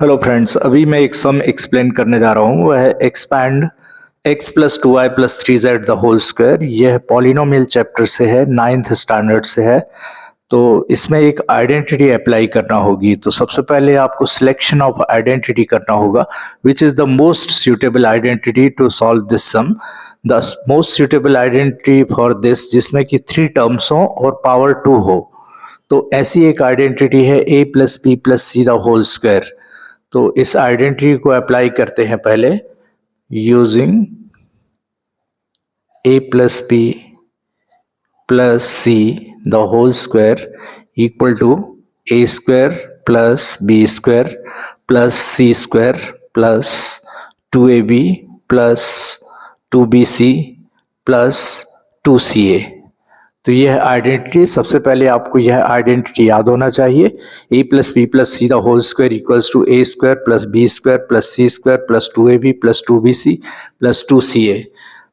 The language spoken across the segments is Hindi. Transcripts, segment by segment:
हेलो फ्रेंड्स, अभी मैं एक सम एक्सप्लेन करने जा रहा हूँ। वह है expand x plus 2y plus 3z the whole square. यह पॉलिनोमियल चैप्टर से है, 9th स्टैंडर्ड से है। तो इसमें एक आइडेंटिटी अप्लाई करना होगी। तो सबसे पहले आपको सिलेक्शन ऑफ आइडेंटिटी करना होगा, which is the most suitable identity to solve this sum. The most suitable identity for this, जिसमें कि 3 टर्म्स हो और पावर 2 हो। तो ऐसी एक आइडेंटिटी है a plus b plus c the whole square. तो इस आइडेंटिटी को अप्लाई करते हैं पहले using a plus b plus c the whole square equal to a square plus b square plus c square plus 2ab plus 2bc plus 2ca। तो यह आइडेंटिटी, सबसे पहले आपको यह आइडेंटिटी याद होना चाहिए। a plus b plus c the whole square equals to a square plus b square plus c square plus 2ab plus 2bc plus 2ca।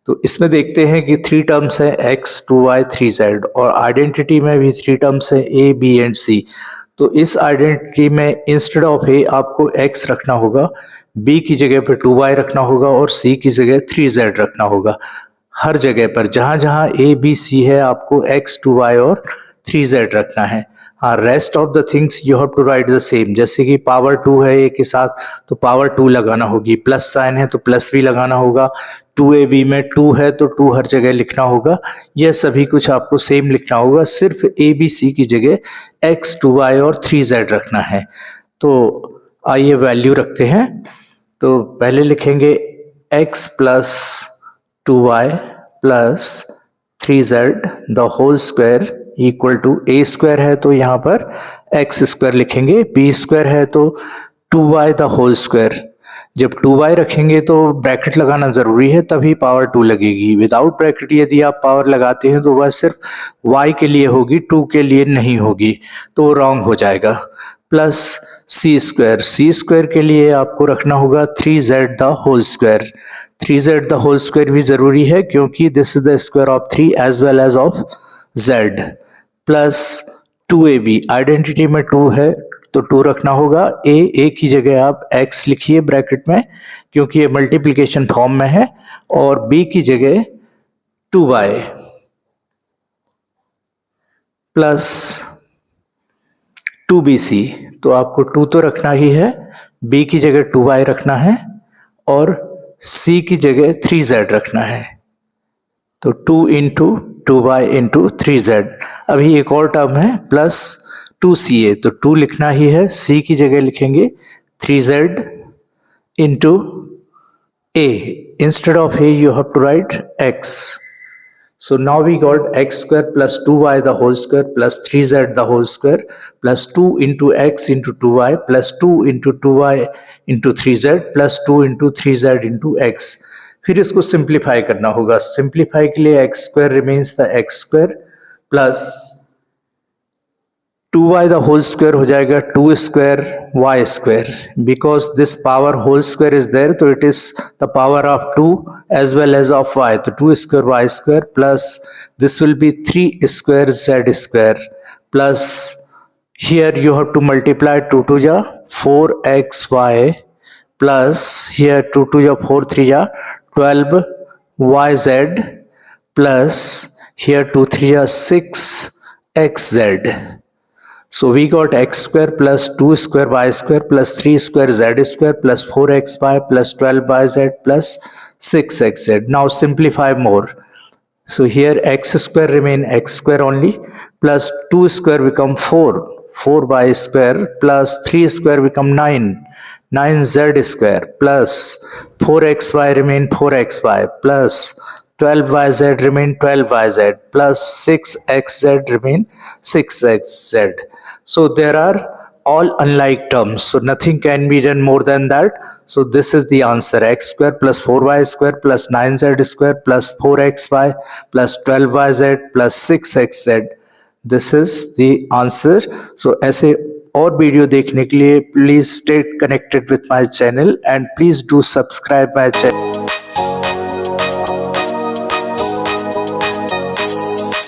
तो इसमें देखते हैं कि 3 टर्म्स है x 2y 3z, और आइडेंटिटी में भी 3 टर्म्स है a b एंड c। तो इस आइडेंटिटी में इंस्टेड ऑफ a आपको x रखना होगा, b की जगह पर 2y रखना होगा और c की जगह 3z रखना होगा। हर जगह पर जहां जहां ए बी सी है आपको x 2y और 3z रखना है। हाँ, rest of the things you have to write the same. जैसे कि पावर 2 है ए के साथ तो पावर 2 लगाना होगी, प्लस साइन है तो प्लस भी लगाना होगा, 2ab में 2 है तो 2 हर जगह लिखना होगा। यह सभी कुछ आपको सेम लिखना होगा, सिर्फ ए बी सी की जगह x 2y और 3z रखना है। तो आइए वैल्यू रखते हैं। तो पहले लिखेंगे x plus 2y plus 3z the whole square equal to a square है तो यहाँ पर x स्क्वायर लिखेंगे, b स्क्वायर है तो 2y द होल स्क्वायर। जब 2y रखेंगे तो ब्रैकेट लगाना जरूरी है, तभी पावर 2 लगेगी। विदाउट ब्रैकेट यदि आप पावर लगाते हैं तो वह सिर्फ y के लिए होगी, 2 के लिए नहीं होगी, तो रॉन्ग हो जाएगा। प्लस सी स्क्वायर के लिए आपको रखना होगा 3z the whole square. 3z the whole square भी जरूरी है क्योंकि this is the square of 3 as well as of z। Plus 2ab, identity में 2 है तो 2 रखना होगा। a की जगह आप x लिखिए ब्रैकेट में क्योंकि ये मल्टीप्लिकेशन फॉर्म में है, और b की जगह 2y प्लस 2bc। तो आपको 2 तो रखना ही है, b की जगह 2y रखना है और c की जगह 3z रखना है। तो 2 इंटू 2y इंटू 3z। अभी एक और टर्म है प्लस 2ca, तो 2 लिखना ही है, c की जगह लिखेंगे 3z into a। Instead of a you have to write x. So now we got x square plus 2y the whole square plus 3z the whole square plus 2 into x into 2y plus 2 into 2y into 3z plus 2 into 3z into x। फिर इसको सिंप्लीफाई करना होगा। सिंप्लीफाई के लिए x square remains the x square plus 2y the whole square हो जाएगा 2 स्क्वायर y स्क्वायर। Because this power whole square is there तो it is the power of 2 as well as of y। तो 2 square y square plus this will be 3 square z square plus here you have to multiply 2 to जा 4xy प्लस हियर 2 टू जा 4 3 जा 12yz प्लस हियर 2 3 जा 6xz। So we got x square plus 2 square y square plus 3 square z square plus 4xy plus 12yz plus 6xz. Now simplify more. So here x square remain x square only plus 2 square become 4y square plus 3 square become 9z square plus 4xy remain 4xy plus 12yz remain 12yz plus 6xz remain 6xz. So there are all unlike terms, so nothing can be done more than that. So this is the answer: x square plus 4y square plus 9z square plus 4xy plus 12yz plus 6xz. This is the answer. So ऐसे और वीडियो देखने के लिए please stay connected with my channel and please do subscribe my channel.